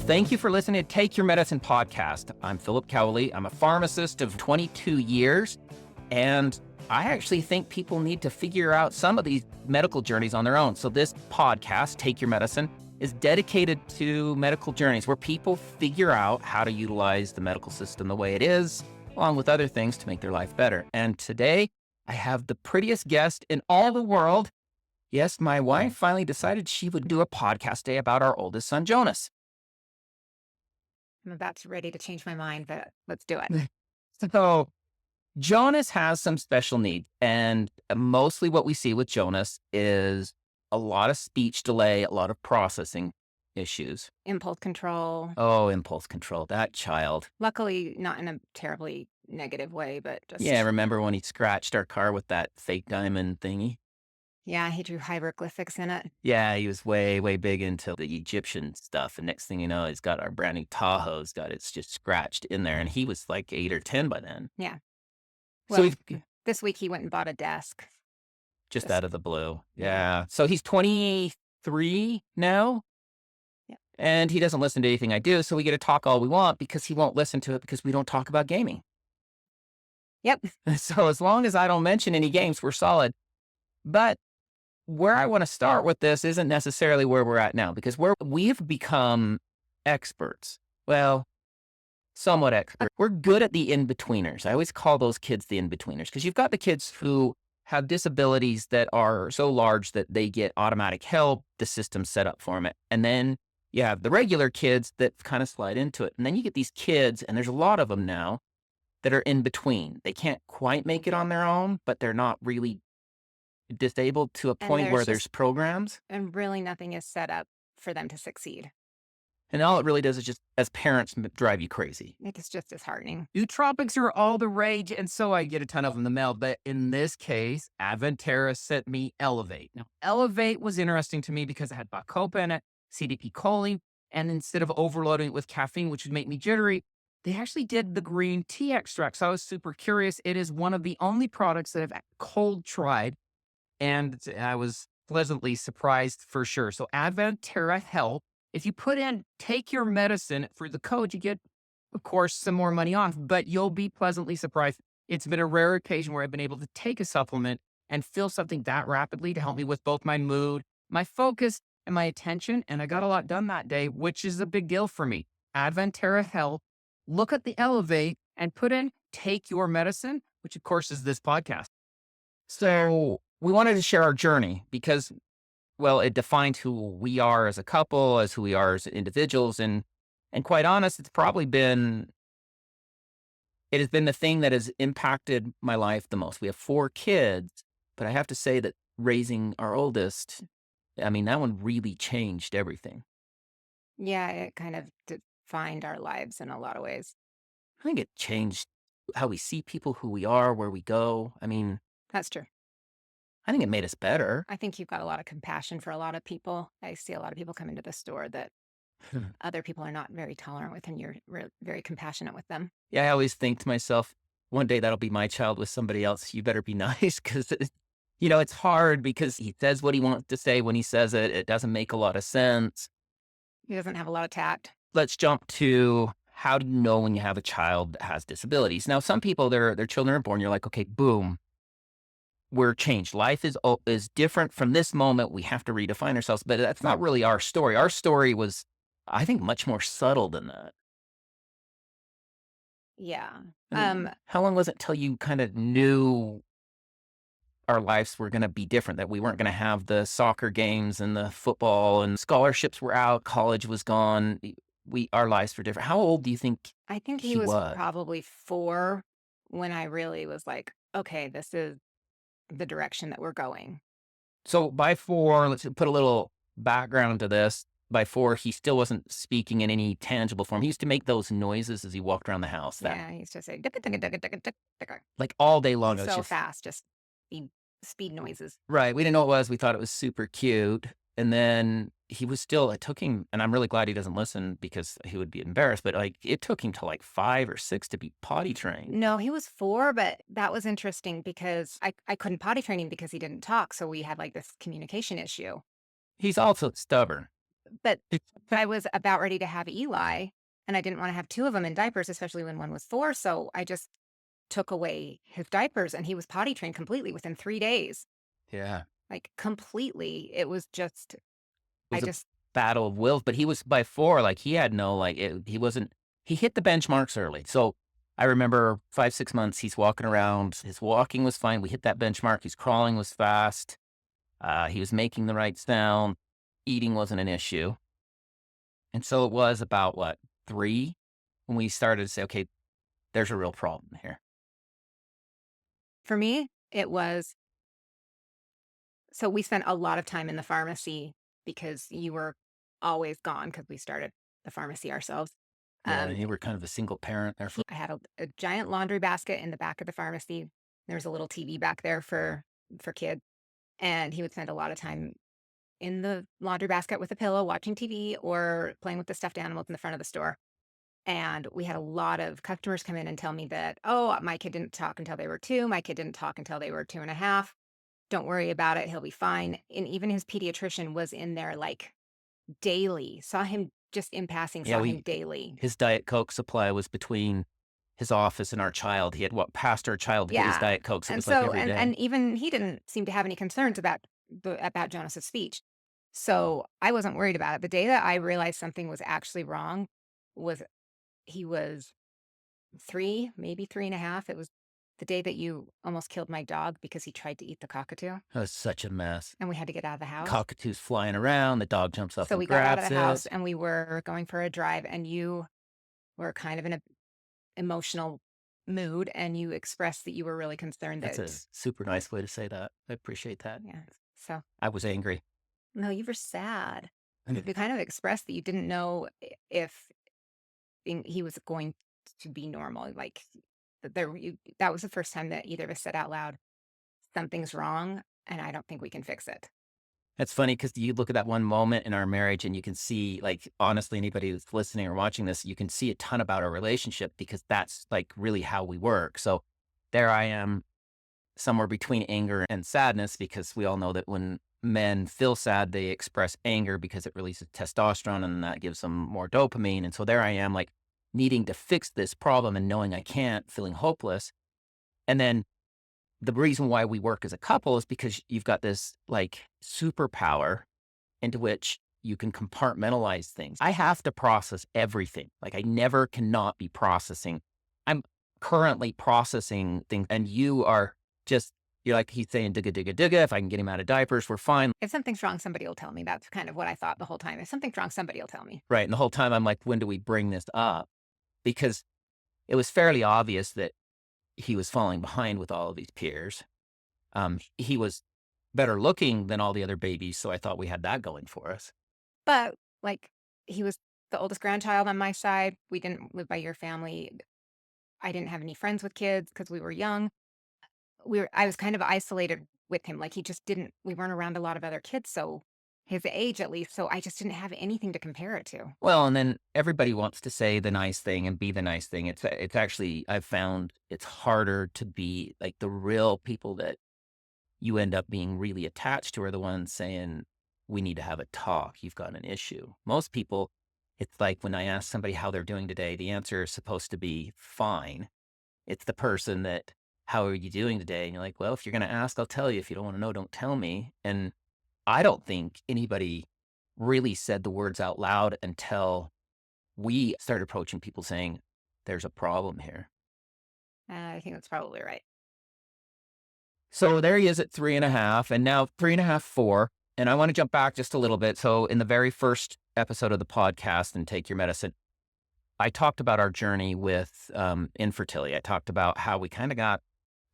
thank you for listening to Take Your Medicine podcast. I'm Philip Cowley. I'm a pharmacist of 22 years, and I actually think people need to figure out some of these medical journeys on their own. So this podcast, Take Your Medicine, is dedicated to medical journeys where people figure out how to utilize the medical system the way it is, along with other things to make their life better. And today, I have the prettiest guest in all the world. Yes, my wife finally decided she would do a podcast day about our oldest son, Jonas. I'm about to ready to change my mind, but let's do it. So Jonas has some special needs, and mostly what we see with Jonas is a lot of speech delay, a lot of processing issues. Impulse control. Oh, impulse control, that child. Luckily, not in a terribly negative way, but just... Yeah, remember when he scratched our car with that fake diamond thingy? Yeah, he drew hieroglyphics in it. Yeah, he was way, way big into the Egyptian stuff. And next thing you know, he's got our brand new Tahoe's got it's just scratched in there. And he was like 8 or 10 by then. Yeah. So Well, this week he went and bought a desk. Just out of the blue. Yeah. So he's 23 now. Yeah. And he doesn't listen to anything I do. So we get to talk all we want because he won't listen to it because we don't talk about gaming. Yep. So as long as I don't mention any games, we're solid. But where I want to start with this isn't necessarily where we're at now, because we've become experts. Well, somewhat expert. We're good at the in-betweeners. I always call those kids the in-betweeners because you've got the kids who have disabilities that are so large that they get automatic help, the system's set up for them. And then you have the regular kids that kind of slide into it. And then you get these kids, and there's a lot of them now, that are in between. They can't quite make it on their own, but they're not really disabled to a point where there's programs. And really nothing is set up for them to succeed. And all it really does is just, as parents, drive you crazy. It's just disheartening. Nootropics are all the rage, and so I get a ton of them in the mail. But in this case, Avantera sent me Elevate. Now, Elevate was interesting to me because it had bacopa in it, CDP choline, and instead of overloading it with caffeine, which would make me jittery, they actually did the green tea extract. So I was super curious. It is one of the only products that I've cold tried, and I was pleasantly surprised for sure. So Avantera Health. If you put in Take Your Medicine for the code, you get, of course, some more money off, but you'll be pleasantly surprised. It's been a rare occasion where I've been able to take a supplement and feel something that rapidly to help me with both my mood, my focus, and my attention. And I got a lot done that day, which is a big deal for me. Avantera Health. Look at the Elevate and put in Take Your Medicine, which, of course, is this podcast. So we wanted to share our journey because, well, it defined who we are as a couple, as who we are as individuals. And quite honest, it has been the thing that has impacted my life the most. We have 4 kids, but I have to say that raising our oldest, I mean, that one really changed everything. Yeah, it kind of defined our lives in a lot of ways. I think it changed how we see people, who we are, where we go. I mean, that's true. I think it made us better. I think you've got a lot of compassion for a lot of people. I see a lot of people come into the store that other people are not very tolerant with, and you're very compassionate with them. Yeah, I always think to myself, one day that'll be my child with somebody else. You better be nice because, it's hard because he says what he wants to say when he says it. It doesn't make a lot of sense. He doesn't have a lot of tact. Let's jump to, how do you know when you have a child that has disabilities? Now, some people, their children are born, you're like, okay, boom, we're changed. Life is different from this moment. We have to redefine ourselves, but that's not really our story. Our story was, I think, much more subtle than that. Yeah. How long was it till you kind of knew our lives were going to be different, that we weren't going to have the soccer games and the football and scholarships were out, college was gone, our lives were different? How old do you think? I think he was probably 4 when I really was like, okay, this is the direction that we're going. So by 4, let's put a little background to this. By 4, he still wasn't speaking in any tangible form. He used to make those noises as he walked around the house. Yeah, he used to say, like all day long. So fast, just speed noises. Right. We didn't know what it was. We thought it was super cute. And then he was still, it took him, and I'm really glad he doesn't listen because he would be embarrassed, but it took him to like 5 or 6 to be potty trained. No, he was 4, but that was interesting because I couldn't potty train him because he didn't talk. So we had like this communication issue. He's also stubborn. But I was about ready to have Eli, and I didn't want to have two of them in diapers, especially when one was 4. So I just took away his diapers, and he was potty trained completely within 3 days. Yeah. Like, completely. It was just It I was a just battle of wills, but he was by 4, like, he had no, like, he wasn't he hit the benchmarks early. So, I remember 5, 6 months, he's walking around, his walking was fine, we hit that benchmark, his crawling was fast, he was making the right sound, eating wasn't an issue, and so it was about, what, 3 when we started to say, "Okay, there's a real problem here." for me, it was so we spent a lot of time in the pharmacy because you were always gone because we started the pharmacy ourselves. Yeah, Um, you were kind of a single parent there for I had a giant laundry basket in the back of the pharmacy. There was a little TV back there for kids, and he would spend a lot of time in the laundry basket with a pillow watching TV or playing with the stuffed animals in the front of the store. And we had a lot of customers come in and tell me that, oh, my kid didn't talk until they were 2. My kid didn't talk until they were 2.5. Don't worry about it. He'll be fine. And even his pediatrician was in there like daily, saw him just in passing, Yeah, saw him we daily. his Diet Coke supply was between his office and our child. He had what passed our child to get his Yeah. Diet Cokes. It And was like so, every day. and even he didn't seem to have any concerns about Jonas's speech. So I wasn't worried about it. The day that I realized something was actually wrong was he was 3, maybe 3.5. It was the day that you almost killed my dog because he tried to eat the cockatoo, It was such a mess. and we had to get out of the house. Cockatoos flying around. The dog jumps up So and we got out of grabs the house, it. and we were going for a drive, and you were kind of in an emotional mood, and you expressed that you were really concerned That's a that super nice way to say that. I appreciate that. yeah. So I was angry. no, you were sad. And You kind of expressed that you didn't know if he was going to be normal, like, that was the first time that either of us said out loud, "Something's wrong, and I don't think we can fix it." it's funny because you look at that one moment in our marriage and you can see, like, honestly, anybody that's listening or watching this, you can see a ton about our relationship because that's like really how we work. So there I am somewhere between anger and sadness because we all know that when men feel sad, they express anger because it releases testosterone and that gives them more dopamine. And so there I am, like needing to fix this problem and knowing I can't, feeling hopeless. And then the reason why we work as a couple is because you've got this like superpower into which you can compartmentalize things. I have to process everything. Like I never cannot be processing. I'm currently processing things and you are just, you're like he's saying, digga, digga, digga. If I can get him out of diapers, we're fine. If something's wrong, somebody will tell me. That's kind of what I thought the whole time. If something's wrong, somebody will tell me. Right. And the whole time I'm like, when do we bring this up? Because it was fairly obvious that he was falling behind with all of these peers. He was better looking than all the other babies. So I thought we had that going for us. But, like, he was the oldest grandchild on my side. We didn't live by your family. I didn't have any friends with kids because we were young. I was kind of isolated with him, like, he just didn't we weren't around a lot of other kids, so his age at least, so I just didn't have anything to compare it to. Well, and then everybody wants to say the nice thing and be the nice thing. It's actually I've found it's harder to be like the real people that you end up being really attached to are the ones saying, "We need to have a talk. You've got an issue." Most people, it's like when I ask somebody how they're doing today, the answer is supposed to be fine. It's the person that, "How are you doing today?" And you're like, "Well, if you're going to ask, I'll tell you. If you don't want to know, don't tell me." And I don't think anybody really said the words out loud until we started approaching people saying, "There's a problem here." I think that's probably right. So there he is at 3.5, and now 3.5, 4. And I want to jump back just a little bit. So in the very first episode of the podcast, and Take Your Medicine, I talked about our journey with infertility. I talked about how we kind of got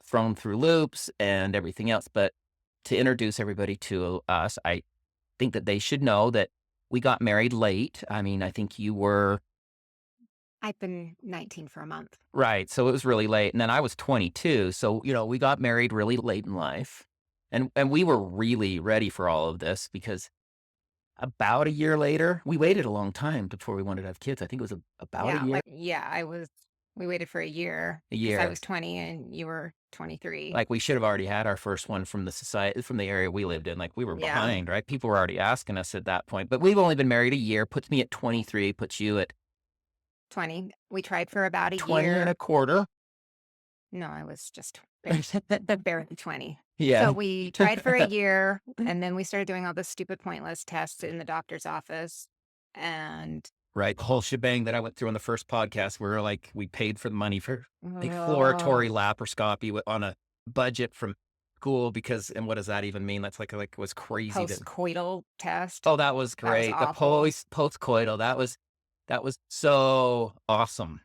thrown through loops and everything else. But to introduce everybody to us, I think that they should know that we got married late. I mean, I think you were I've been 19 for a month. right. So it was really late. And then I was 22. So, we got married really late in life. And we were really ready for all of this because about a year later, we waited a long time before we wanted to have kids. I think it was about a Yeah, year. we waited for a year A because I year. was 20 and you were 23. Like we should have already had our first one from the area we lived in. Like we were Yeah. behind, right? People were already asking us at that point. But we've only been married a year. Puts me at 23. Puts you at 20. We tried for about a 20 year. and a quarter. No, I was just barely 20. Yeah. So we tried for a year, and then we started doing all the stupid, pointless tests in the doctor's office. And Right. The whole shebang that I went through on the first podcast where like we paid for the money for oh, exploratory laparoscopy on a budget from school because, and what does that even mean? That's like was crazy. post-coital test. Oh, that was That was great. The awful. post-coital, that was so awesome.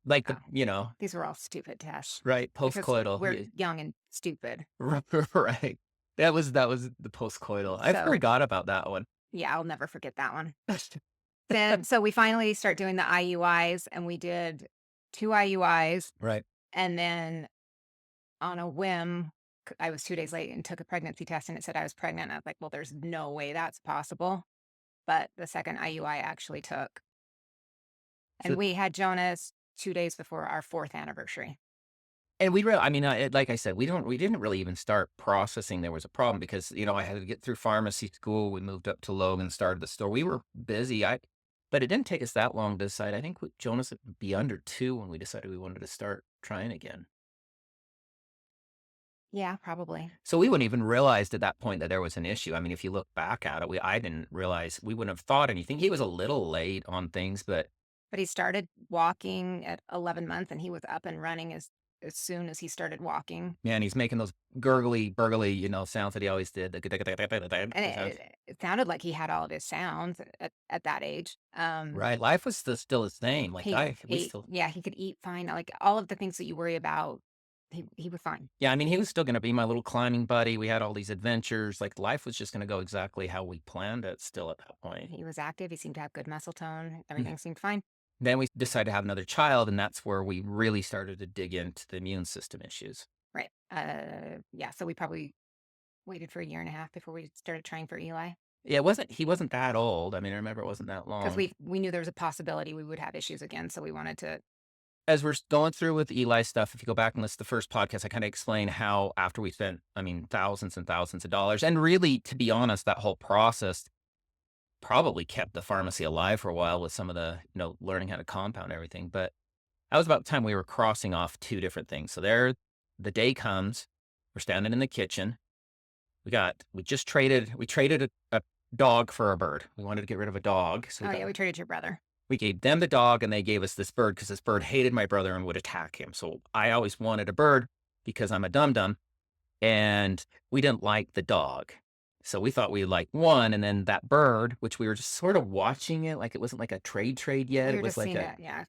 Like Oh. These were all stupid tests. right, Because post-coital. we're young and stupid. Right. That was the post-coital. I So- forgot about that one. Yeah, I'll never forget that one. Then, so we finally start doing the IUIs, and we did 2 IUIs. Right. And then on a whim, I was 2 days late and took a pregnancy test, and it said I was pregnant. I was like, well, there's no way that's possible. But the second IUI actually took. And So- we had Jonas 2 days before our 4th anniversary. And like I said, we didn't really even start processing there was a problem because, I had to get through pharmacy school. We moved up to Logan, started the store. We were busy. But it didn't take us that long to decide. I think Jonas would be under 2 when we decided we wanted to start trying again. Yeah, probably. So we wouldn't even realized at that point that there was an issue. I mean, if you look back at it, I didn't realize we wouldn't have thought anything. He was a little late on things, but he started walking at 11 months, and he was up and running as soon as he started walking. man, he's making those gurgly, burgly, sounds that he always did. And it sounded like he had all of his sounds at that age. Right, life was still his same. Like he could eat fine. Like all of the things that you worry about, he was fine. Yeah, I mean, he was still going to be my little climbing buddy. We had all these adventures. Like life was just going to go exactly how we planned it. Still at that point, he was active. He seemed to have good muscle tone. Everything seemed fine. Then we decided to have another child, and that's where we really started to dig into the immune system issues. Right. Yeah. So we probably waited for a year and a half before we started trying for Eli. Yeah, he wasn't that old. I mean, I remember it wasn't that long. Because we knew there was a possibility we would have issues again, so we wanted to. As we're going through with Eli stuff, if you go back and listen to the first podcast, I kind of explain how after we spent, thousands and thousands of dollars, and really, to be honest, that whole process probably kept the pharmacy alive for a while with some of the, learning how to compound everything. But that was about the time we were crossing off 2 different things. So there, the day comes, we're standing in the kitchen. We traded a dog for a bird. We wanted to get rid of a dog. So we traded your brother. We gave them the dog, and they gave us this bird because this bird hated my brother and would attack him. So I always wanted a bird because I'm a dum-dum, and we didn't like the dog. So we thought we'd like one, and then that bird, which we were just sort of watching it, like it wasn't like a trade yet. It was like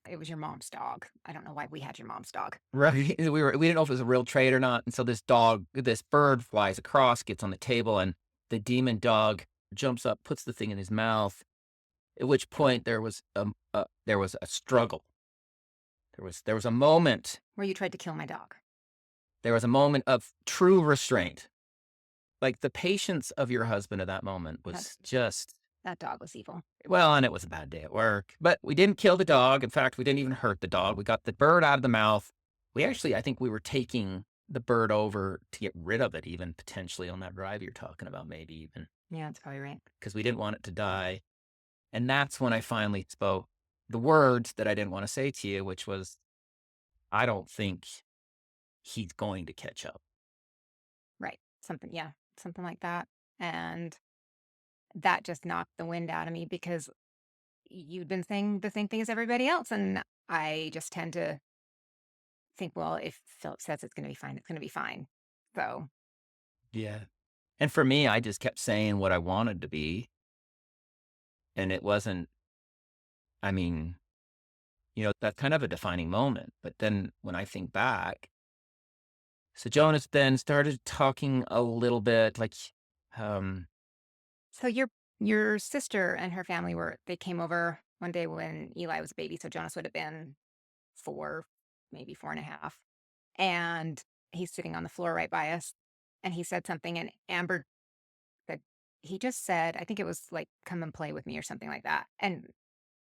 it was your mom's dog. I don't know why we had your mom's dog. Right. We didn't know if it was a real trade or not. And so this bird flies across, gets on the table, and the demon dog jumps up, puts the thing in his mouth. At which point there was a struggle. There was a moment where you tried to kill my dog. There was a moment of true restraint. Like the patience of your husband at that moment was that dog was evil. Well, and it was a bad day at work, but we didn't kill the dog. In fact, we didn't even hurt the dog. We got the bird out of the mouth. I think we were taking the bird over to get rid of it, even potentially on that drive you're talking about, maybe even. Yeah, that's probably right. Because we didn't want it to die. And that's when I finally spoke the words that I didn't want to say to you, which was, I don't think he's going to catch up. Right. Something like that. And that just knocked the wind out of me because you'd been saying the same thing as everybody else. And I just tend to think, well, if Philip says it's going to be fine, it's going to be fine. So. Yeah. And for me, I just kept saying what I wanted to be. And it wasn't, that's kind of a defining moment. But then when I think back, so Jonas then started talking a little bit like, So your sister and her family they came over one day when Eli was a baby. So Jonas would have been 4, maybe 4.5. And he's sitting on the floor right by us. And he said something, and Amber said, he just said, I think it was like, come and play with me or something like that. And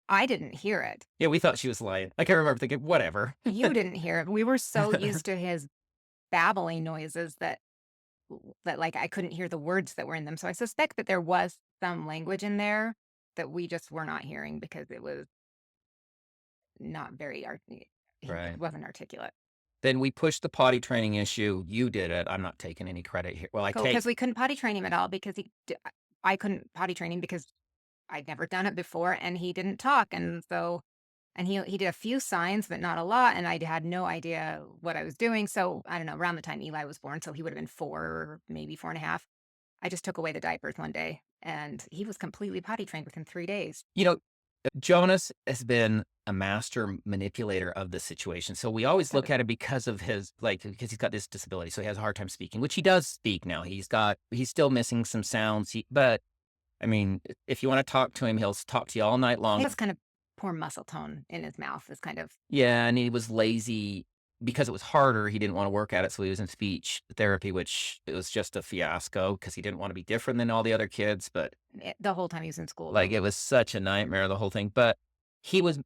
I didn't hear it. Yeah, we thought she was lying. I can remember thinking, whatever. You didn't hear it. We were so used to his babbling noises that like I couldn't hear the words that were in them. So I suspect that there was some language in there that we just were not hearing because it was not very he Right. wasn't articulate. Then we pushed the potty training issue. You did it. I'm not taking any credit here. Well, I take Because we couldn't potty train him at all because I couldn't potty train him because I'd never done it before and he didn't talk. And so, and he did a few signs, but not a lot. And I had no idea what I was doing. So I don't know, around the time Eli was born. So he would have been 4, maybe 4.5. I just took away the diapers one day and he was completely potty trained within 3 days. you know, Jonas has been a master manipulator of the situation. So we always look So at it because of his, like, because he's got this disability. So he has a hard time speaking, which he does speak now. He's still missing some sounds. But I mean, if you want to talk to him, he'll talk to you all night he long. has kind of poor muscle tone in his mouth is kind of, Yeah. And he was lazy because it was harder. He didn't want to work at it. So he was in speech therapy, which it was just a fiasco because he didn't want to be different than all the other kids. But the whole time he was in school. like, Though. it was such a nightmare, the whole thing. But he was,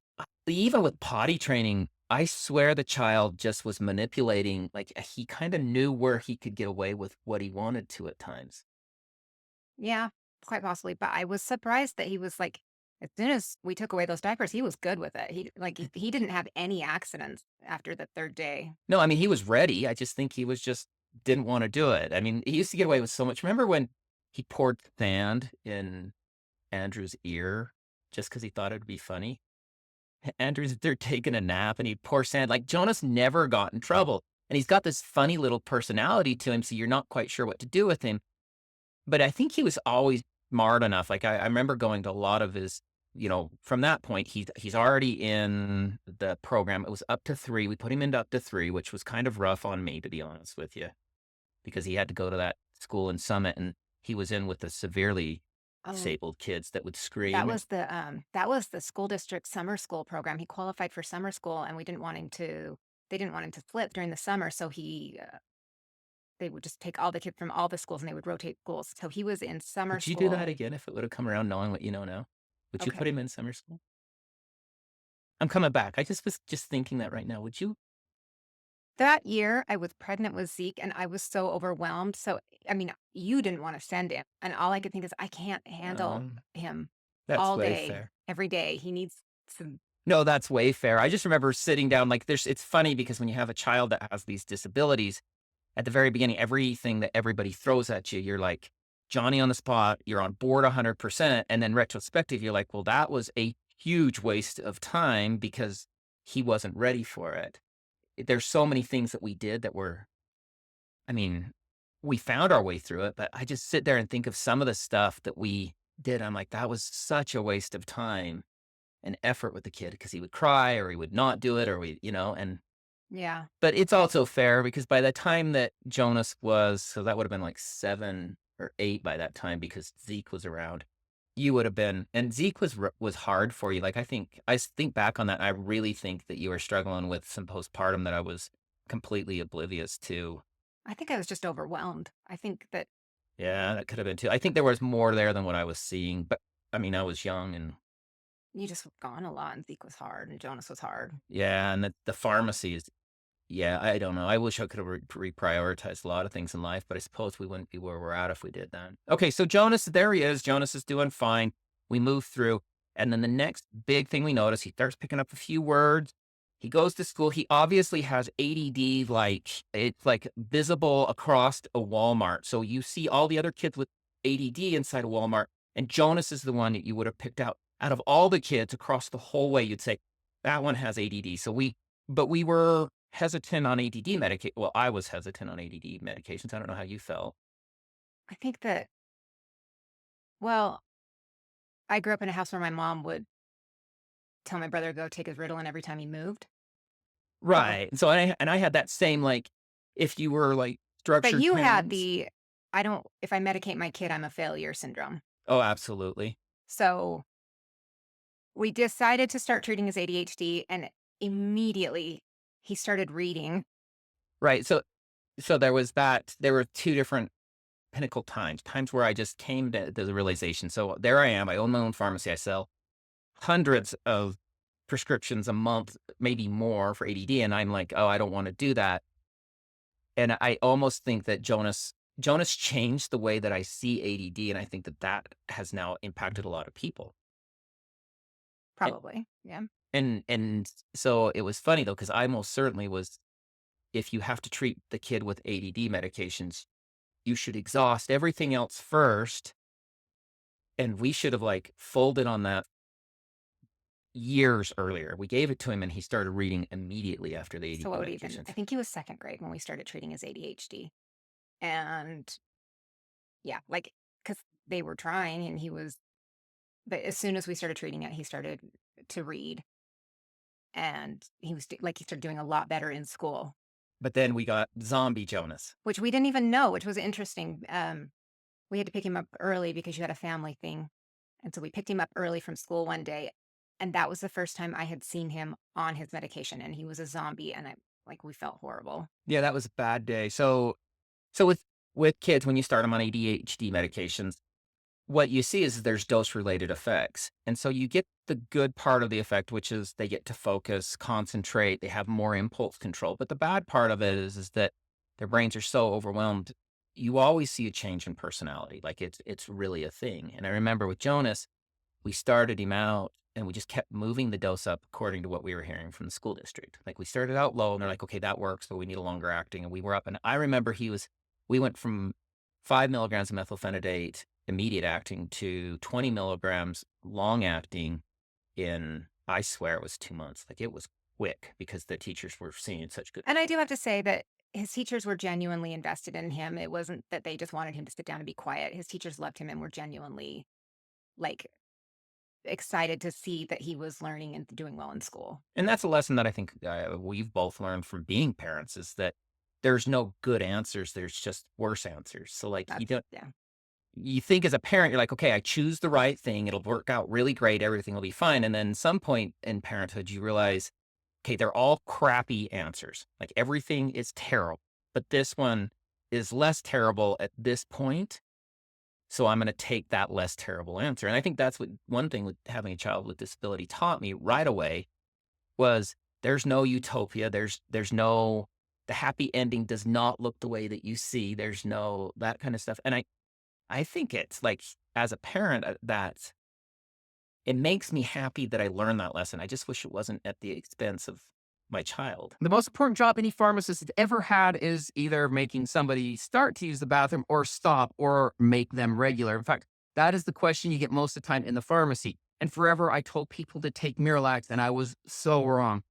even with potty training, I swear the child just was manipulating. Like, he kind of knew where he could get away with what he wanted to at times. Yeah, quite possibly. But I was surprised that he was like, as soon as we took away those diapers, he was good with it. He didn't have any accidents after the 3rd day. No, I mean, he was ready. I just think he was just didn't want to do it. I mean, he used to get away with so much. Remember when he poured sand in Andrew's ear just because he thought it'd be funny? Andrew's they're taking a nap and he'd pour sand. Like, Jonas never got in trouble. And he's got this funny little personality to him, so you're not quite sure what to do with him. But I think he was always smart enough. Like, I remember going to a lot of his, from that point, he's already in the program. It was up to 3. We put him into up to 3, which was kind of rough on me, to be honest with you, because he had to go to that school in Summit and he was in with the severely Oh, disabled kids that would scream. that was the school district summer school program. He qualified for summer school, and we didn't want him to. They didn't want him to flip during the summer, so they would just take all the kids from all the schools and they would rotate schools. So he was in summer Would you school. do that again if it would have come around knowing what you know now? Would you put Okay. him in summer school? I'm coming back. I just was just thinking that right now. Would you? That year, I was pregnant with Zeke, and I was so overwhelmed. So, I mean, you didn't want to send him, and all I could think is, I can't handle him That's all way day, fair. every day. He needs some. No, that's way fair. I just remember sitting down, like, it's funny because when you have a child that has these disabilities, at the very beginning, everything that everybody throws at you, you're like Johnny on the spot, you're on board 100%. And then retrospective, you're like, well, that was a huge waste of time because he wasn't ready for it. There's so many things that we did that were, I mean, we found our way through it, but I just sit there and think of some of the stuff that we did. I'm like, that was such a waste of time and effort with the kid because he would cry or he would not do it or and Yeah. but it's also fair because by the time that Jonas was, so that would have been like 7 or 8 by that time because Zeke was around. You would have been, and Zeke was hard for you. Like, I think back on that. I really think that you were struggling with some postpartum that I was completely oblivious to. I think I was just overwhelmed. I think that Yeah, that could have been too. I think there was more there than what I was seeing, but I mean, I was young and you just were gone a lot, and Zeke was hard, and Jonas was hard. yeah, and the pharmacy is, yeah, I don't know. I wish I could have reprioritized a lot of things in life, but I suppose we wouldn't be where we're at if we did that. Okay, so Jonas, there he is. Jonas is doing fine. We move through. And then the next big thing we notice, he starts picking up a few words. He goes to school. He obviously has ADD, like it's like visible across a Walmart. So you see all the other kids with ADD inside a Walmart, and Jonas is the one that you would have picked out of all the kids across the whole way. You'd say, that one has ADD. But we were hesitant on ADD medication. Well, I was hesitant on ADD medications. I don't know how you felt. I think that, well, I grew up in a house where my mom would tell my brother to go take his Ritalin every time he moved. Right. So, I had that same, like, if you were like But structured you had parents. if I medicate my kid, I'm a failure syndrome. Oh, absolutely. So we decided to start treating his ADHD, and immediately he started reading. Right. So there was that. There were 2 different pinnacle times where I just came to the realization. So there I am. I own my own pharmacy. I sell hundreds of prescriptions a month, maybe more for ADD. And I'm like, oh, I don't want to do that. And I almost think that Jonas changed the way that I see ADD, and I think that that has now impacted a lot of people. A Probably. Yeah. and so it was funny though, because I most certainly was if you have to treat the kid with ADD medications, you should exhaust everything else first, and we should have, like, folded on that years earlier. We gave it to him, and he started reading immediately after the So ADD what would even, medications. I think he was second grade when we started treating his ADHD. And yeah, like, because they were trying and he was, but as soon as we started treating it, he started to read and he started doing a lot better in school, But then we got zombie Jonas. which we didn't even know, which was interesting. We had to pick him up early because you had a family thing. And so we picked him up early from school one day. And that was the first time I had seen him on his medication and he was a zombie. And we felt horrible. Yeah, that was a bad day. So with kids, when you start them on ADHD medications, what you see is there's dose-related effects, and so you get the good part of the effect, which is they get to focus, concentrate, they have more impulse control, but the bad part of it is that their brains are so overwhelmed, you always see a change in personality, like, it's really a thing, and I remember with Jonas, we started him out, and we just kept moving the dose up according to what we were hearing from the school district. Like, we started out low, and they're like, "Okay, that works, but we need a longer acting," and we were up, and I remember we went from 5 milligrams of methylphenidate immediate acting to 20 milligrams long acting in, I swear it was 2 months. Like, it was quick because the teachers were seeing such good And I results. do have to say that his teachers were genuinely invested in him. It wasn't that they just wanted him to sit down and be quiet. His teachers loved him and were genuinely like excited to see that he was learning and doing well in school. And that's a lesson that I think, we've both learned from being parents is that there's no good answers, there's just worse answers. So, like, That's yeah. you think as a parent, you're like, "Okay, I choose the right thing, it'll work out really great, everything will be fine," and then some point in parenthood, you realize, "Okay, they're all crappy answers, like, everything is terrible, but this one is less terrible at this point, so I'm gonna take that less terrible answer," and I think that's what one thing with having a child with disability taught me right away was there's no utopia, there's no the happy ending does not look the way that you see, there's no that kind of stuff, and I think it's like, as a parent, that it makes me happy that I learned that lesson. I just wish it wasn't at the expense of my child. The most important job any pharmacist has ever had is either making somebody start to use the bathroom or stop or make them regular. In fact, that is the question you get most of the time in the pharmacy. And forever, I told people to take Miralax, and I was so wrong.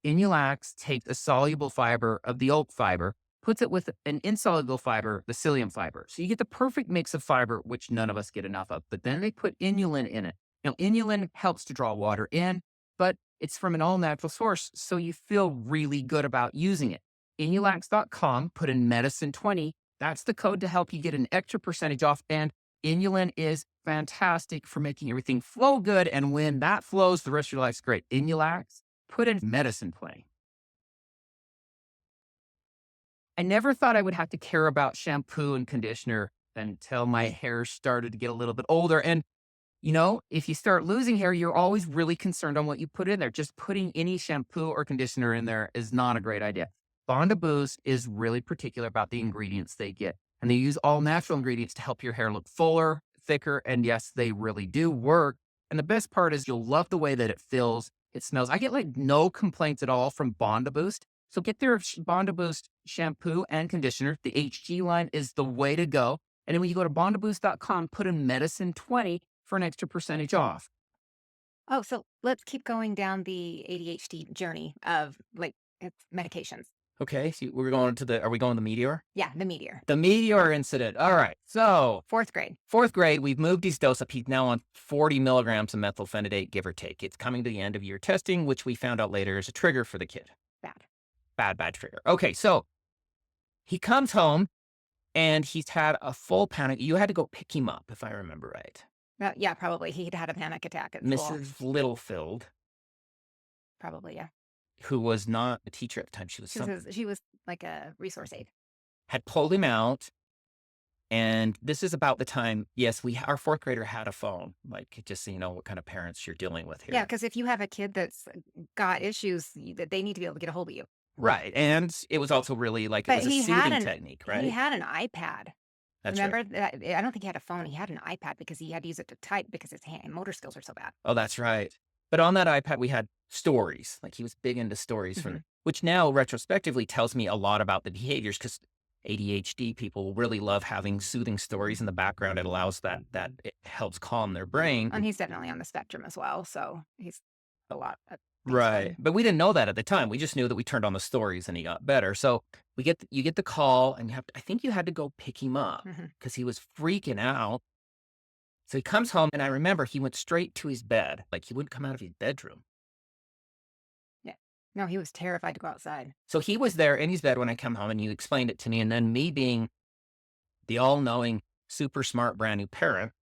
Inulax takes a soluble fiber of the oak fiber, puts it with an insoluble fiber, the psyllium fiber. So you get the perfect mix of fiber, which none of us get enough of. But then they put inulin in it. Now, inulin helps to draw water in, but it's from an all natural source. So you feel really good about using it. Inulax.com, put in medicine 20. That's the code to help you get an extra percentage off. And inulin is fantastic for making everything flow good. And when that flows, the rest of your life's great. Inulax, put in medicine 20. I never thought I would have to care about shampoo and conditioner until my hair started to get a little bit older. And, if you start losing hair, you're always really concerned on what you put in there. Just putting any shampoo or conditioner in there is not a great idea. BondiBoost is really particular about the ingredients they get. And they use all natural ingredients to help your hair look fuller, thicker. And yes, they really do work. And the best part is you'll love the way that it feels. It smells. I get like no complaints at all from BondiBoost. So get their BondiBoost shampoo and conditioner. The HG line is the way to go. And then when you go to bondiboost.com, put in medicine 20 for an extra percentage off. Oh, so let's keep going down the ADHD journey of its medications. Okay, so we're going to are we going to the meteor? Yeah, the meteor. The meteor incident. All right. So Fourth grade. fourth grade, we've moved his dose up. He's now on 40 milligrams of methylphenidate, give or take. It's coming to the end of year testing, which we found out later is a trigger for the kid. Bad trigger. Okay, so he comes home and he's had a full panic. You had to go pick him up, if I remember right. Yeah, probably. He'd had a panic attack at school. Mrs. Littlefield, Probably, yeah. who was not a teacher at the time, She was like a resource aide. had pulled him out. And this is about the time, yes, our fourth grader had a phone, like, just so you know what kind of parents you're dealing with here. Yeah, because if you have a kid that's got issues, that they need to be able to get a hold of you. Right. And it was also really like, it But was a soothing technique, he right? had an iPad. That's right. Remember that? I don't think he had a phone. He had an iPad because he had to use it to type because his motor skills are so bad. Oh, that's right. But on that iPad, we had stories. Like he was big into stories Hmm. from, which now retrospectively tells me a lot about the behaviors because ADHD people really love having soothing stories in the background. It allows that it helps calm their brain. And he's definitely on the spectrum as well. So he's a lot of things Right. going. But we didn't know that at the time. We just knew that we turned on the stories and he got better. So you get the call and I think you had to go pick him up Hmm. because he was freaking out. So he comes home and I remember he went straight to his bed. Like he wouldn't come out of his bedroom. Yeah. No, he was terrified to go outside. So he was there in his bed when I come home and you explained it to me. And then me being the all knowing, super smart, brand new parent,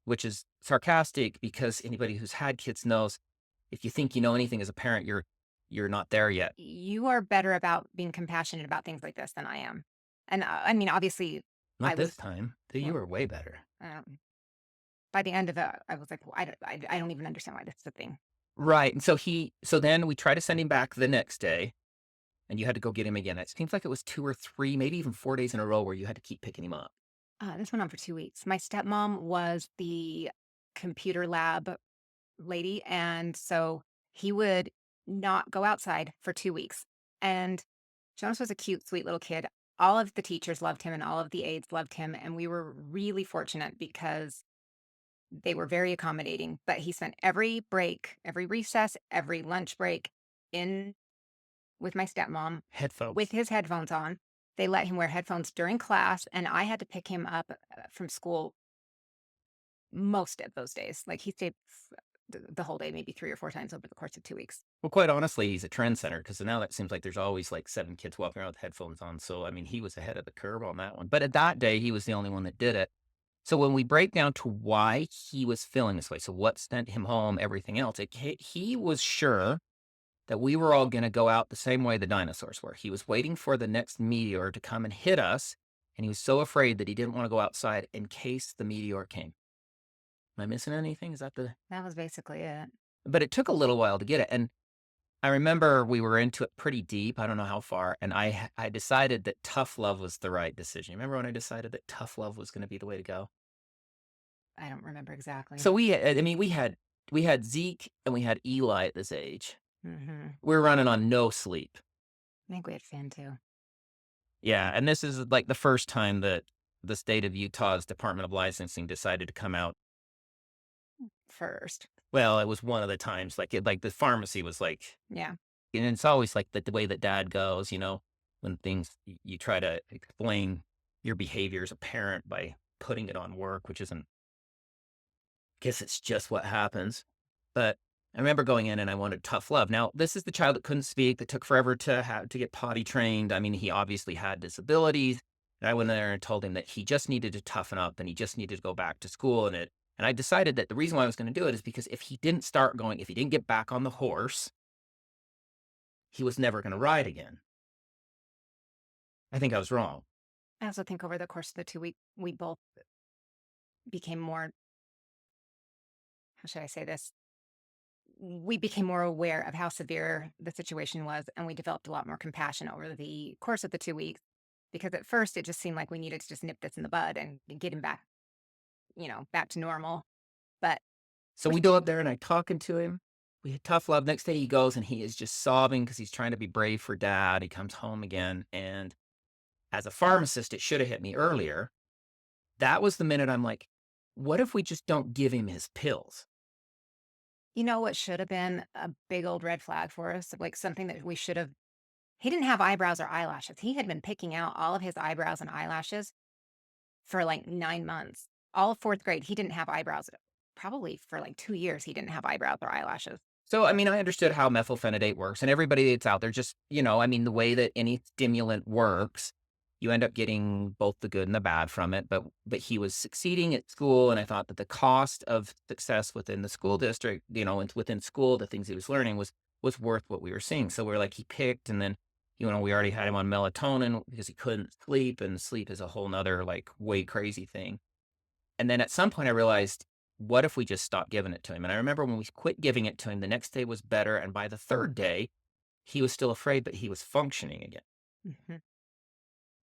which is sarcastic because anybody who's had kids knows if you think you know anything as a parent, you're not there yet. You are better about being compassionate about things like this than I am. And I mean, obviously, I Not was, this time. You well, were way better. by the end of it, I was like, well, I don't even understand why this is a thing. Right. And so then we tried to send him back the next day and you had to go get him again. It seems like it was 2 or 3, maybe even 4 days in a row where you had to keep picking him up. This went on for 2 weeks. My stepmom was the computer lab lady. And so he would not go outside for 2 weeks. And Jonas was a cute, sweet little kid. All of the teachers loved him and all of the aides loved him. And we were really fortunate because they were very accommodating. But he spent every break, every recess, every lunch break in with my stepmom with Headphones. his headphones on. They let him wear headphones during class, and I had to pick him up from school most of those days. Like he stayed the whole day, maybe 3 or 4 times over the course of 2 weeks. Well, quite honestly, he's a trendsetter because now that seems like there's always like 7 kids walking around with headphones on. So, I mean, he was ahead of the curve on that one. But at that day, he was the only one that did it. So when we break down to why he was feeling this way, so what sent him home, everything else, he was sure that we were all going to go out the same way the dinosaurs were. He was waiting for the next meteor to come and hit us. And he was so afraid that he didn't want to go outside in case the meteor came. Am I missing anything? Is that That was basically it. but it took a little while to get it. And I remember we were into it pretty deep. I don't know how far. And I decided that tough love was the right decision. Remember when I decided that tough love was going to be the way to go? I don't remember exactly. So I mean, we had Zeke and we had Eli at this age. Hmm. We were running on no sleep. I think we had Finn too. Yeah. And this is like the first time that the state of Utah's Department of Licensing decided to come out. First. Well, it was one of the times like the pharmacy was like, Yeah. and it's always like the way that dad goes, when things, you try to explain your behavior as a parent by putting it on work, which isn't, guess it's just what happens. But I remember going in and I wanted tough love. Now, this is the child that couldn't speak, that took forever to get potty trained. I mean, he obviously had disabilities. And I went there and told him that he just needed to toughen up and he just needed to go back to school. And I decided that the reason why I was going to do it is because if he didn't if he didn't get back on the horse, he was never going to ride again. I think I was wrong. I also think over the course of the 2 week, we both became more, how should I say this? We became more aware of how severe the situation was, and we developed a lot more compassion over the course of the 2 weeks. Because at first, it just seemed like we needed to just nip this in the bud and get him back, back to normal. But So we go up there and I talking to him. We had tough love. Next day he goes and he is just sobbing because he's trying to be brave for dad. He comes home again. And as a pharmacist, it should have hit me earlier. That was the minute I'm like, what if we just don't give him his pills? you know what should have been a big old red flag for us? Like something that we should have. He didn't have eyebrows or eyelashes. He had been picking out all of his eyebrows and eyelashes for like 9 months. All of fourth grade, he didn't have eyebrows. Probably for like 2 years, he didn't have eyebrows or eyelashes. So, I mean, I understood how methylphenidate works and everybody that's out there just, I mean, the way that any stimulant works, you end up getting both the good and the bad from it. But he was succeeding at school. And I thought that the cost of success within the school district, and within school, the things he was learning was worth what we were seeing. So we're like, he picked, and then, we already had him on melatonin because he couldn't sleep, and sleep is a whole nother like way crazy thing. And then at some point I realized, what if we just stopped giving it to him? And I remember when we quit giving it to him, the next day was better. And by the third day, he was still afraid, but he was functioning again. Mhm.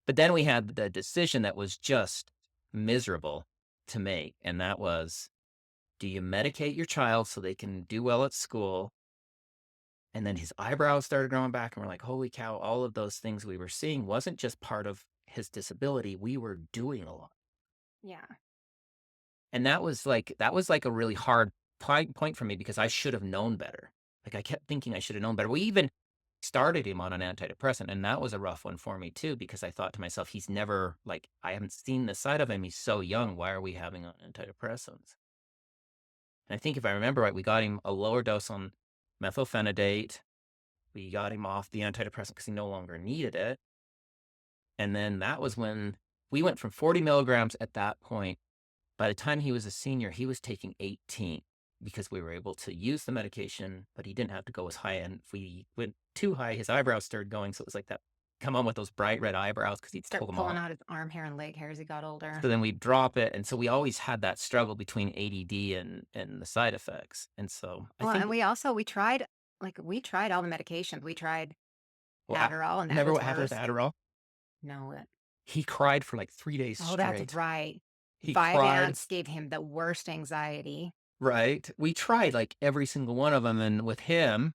But then we had the decision that was just miserable to make. And that was, do you medicate your child so they can do well at school? And then his eyebrows started growing back, and we're like, holy cow, all of those things we were seeing wasn't just part of his disability. We were doing a lot. Yeah. And that was like a really hard point for me because I should have known better. Like I kept thinking I should have known better. We even started him on an antidepressant, and that was a rough one for me too, because I thought to myself, he's never like, I haven't seen this side of him. He's so young. Why are we having on antidepressants? And I think if I remember right, we got him a lower dose on methylphenidate. We got him off the antidepressant because he no longer needed it. And then that was when we went from 40 milligrams at that point. By the time he was a senior, he was taking 18 because we were able to use the medication, but he didn't have to go as high. And if we went too high, his eyebrows started going. So it was like that, come on with those bright red eyebrows because he'd Start pull them pulling off. out his arm hair and leg hair as he got older. So then we'd drop it. And so we always had that struggle between ADD and the side effects. And so I Well, think, and we tried all the medications. We tried well, Adderall, and that remember was what happened with worse. Adderall? No, He cried for like 3 days oh, straight. that's right. He cried. Vyvanse gave him the worst anxiety. Right. We tried like every single one of them. And with him,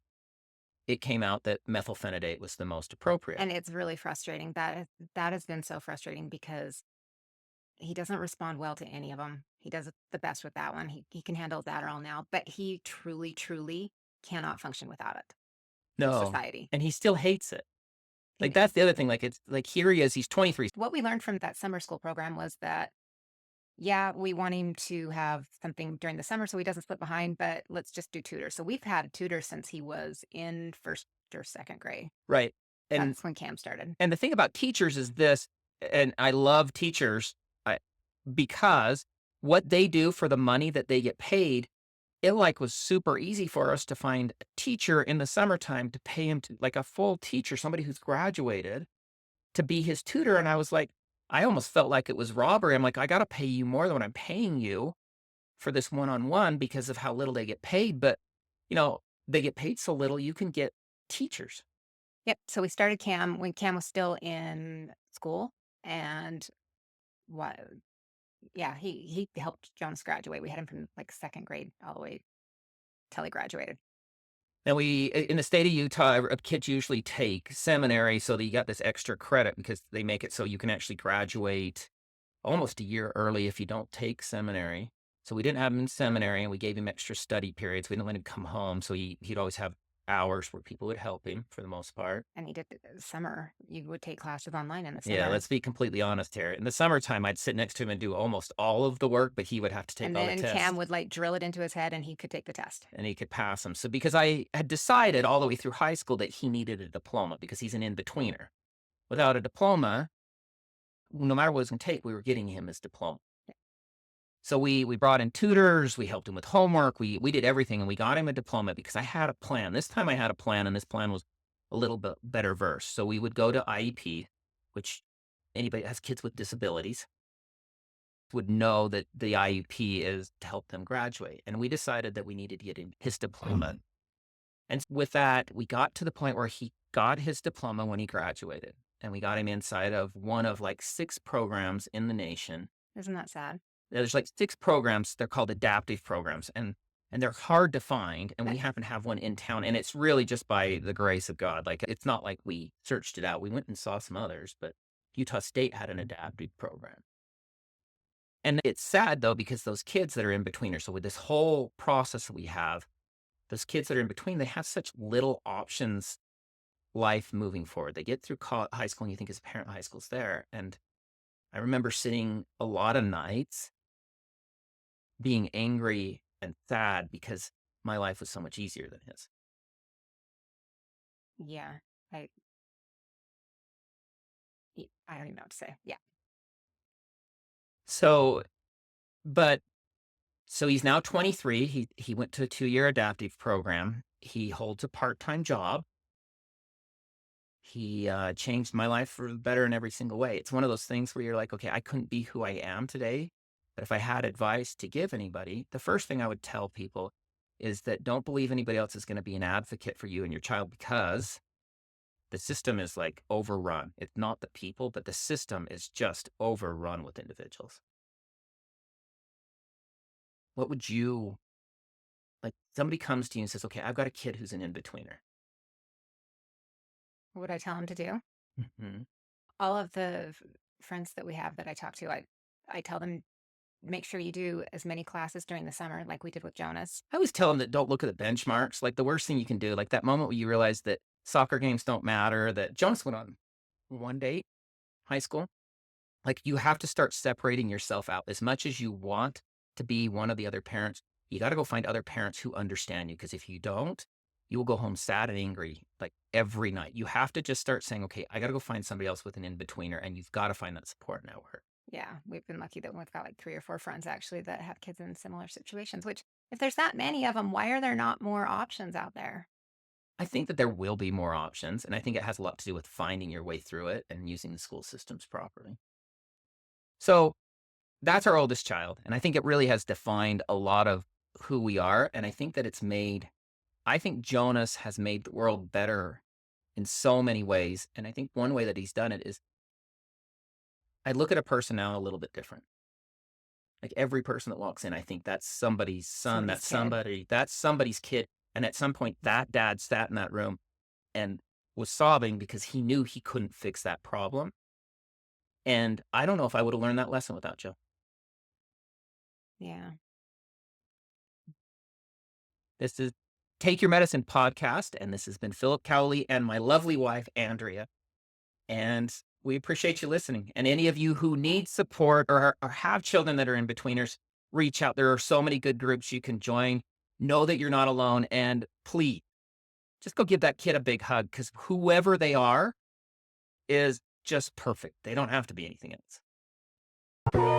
it came out that methylphenidate was the most appropriate. And it's really frustrating. That has been so frustrating because he doesn't respond well to any of them. He does the best with that one. He can handle Adderall now, but he truly, truly cannot function without it in No. society. And he still hates it. Like, He- that's the other thing. Like, it's like, here he is, he's 23. What we learned from that summer school program was that, yeah, we want him to have something during the summer so he doesn't slip behind, but let's just do tutors. So we've had a tutor since he was in first or second grade. Right. And That's when Cam started. and the thing about teachers is this, and I love teachers because what they do for the money that they get paid, it like was super easy for us to find a teacher in the summertime to pay him to like a full teacher, somebody who's graduated to be his tutor. And I was like, I almost felt like it was robbery. I'm like, I got to pay you more than what I'm paying you for this one-on-one because of how little they get paid. But, they get paid so little, you can get teachers. Yep. So we started Cam when Cam was still in school, and what? Yeah, he helped Jonas graduate. We had him from like second grade all the way till he graduated. And in the state of Utah, kids usually take seminary so that you got this extra credit because they make it so you can actually graduate almost a year early if you don't take seminary. So we didn't have him in seminary, and we gave him extra study periods. We didn't let him come home. So he'd always have hours where people would help him for the most part. And he did the summer. You would take classes online in the summer. Yeah, let's be completely honest here. In the summertime, I'd sit next to him and do almost all of the work, but he would have to take And all the then tests. Cam would like drill it into his head, and he could take the test. And he could pass them. So because I had decided all the way through high school that he needed a diploma because he's an in-betweener. Without a diploma, no matter what it was going to take, we were getting him his diploma. So we brought in tutors, we helped him with homework, we did everything, and we got him a diploma because I had a plan. This time I had a plan, and this plan was a little bit better versed. So we would go to IEP, which anybody that has kids with disabilities would know that the IEP is to help them graduate. And we decided that we needed to get him his diploma. And with that, we got to the point where he got his diploma when he graduated. And we got him inside of one of like 6 programs in the nation. Isn't that sad? There's like 6 programs. They're called adaptive programs. And they're hard to find. And we happen to have one in town. And it's really just by the grace of God. Like, it's not like we searched it out. We went and saw some others, but Utah State had an adaptive program. And it's sad, though, because those kids that are in betweeners, so with this whole process that we have, those kids that are in between, they have such little options life moving forward. They get through high school, and you think as a parent, high school's there. And I remember sitting a lot of nights being angry and sad because my life was so much easier than his. Yeah. I don't even know what to say. Yeah. So he's now 23. He went to a 2-year adaptive program. He holds a part-time job. He changed my life for the better in every single way. It's one of those things where you're like, okay, I couldn't be who I am today. But if I had advice to give anybody, the first thing I would tell people is that don't believe anybody else is going to be an advocate for you and your child because The system is like overrun. It's not the people, but the system is just overrun with individuals. What would you like? Somebody comes to you and says, okay, I've got a kid who's an in-betweener. What would I tell him to do? Mhm. All of the friends that we have that I talk to, I tell them, make sure you do as many classes during the summer like we did with Jonas. I always tell them that don't look at the benchmarks. Like the worst thing you can do, like that moment where you realize that soccer games don't matter, that Jonas went on one date, high school. Like you have to start separating yourself out as much as you want to be one of the other parents. You got to go find other parents who understand you. Because if you don't, you will go home sad and angry like every night. You have to just start saying, okay, I got to go find somebody else with an in-betweener, and you've got to find that support network. Yeah, we've been lucky that we've got like 3 or 4 friends actually that have kids in similar situations, which if there's that many of them, why are there not more options out there? I think that there will be more options, and I think it has a lot to do with finding your way through it and using the school systems properly. So that's our oldest child, and I think it really has defined a lot of who we are, and I think that I think Jonas has made the world better in so many ways, and I think one way that he's done it is I look at a person now a little bit different. Like every person that walks in, I think that's somebody's son, Somebody's kid. that's somebody's kid, and at some point, that dad sat in that room and was sobbing because he knew he couldn't fix that problem, and I don't know if I would've learned that lesson without Joe. Yeah. This is Take Your Medicine podcast, and this has been Philip Cowley and my lovely wife, Andrea, and we appreciate you listening. And any of you who need support or have children that are in betweeners, reach out. There are so many good groups you can join. Know that you're not alone, and please just go give that kid a big hug because whoever they are is just perfect. They don't have to be anything else.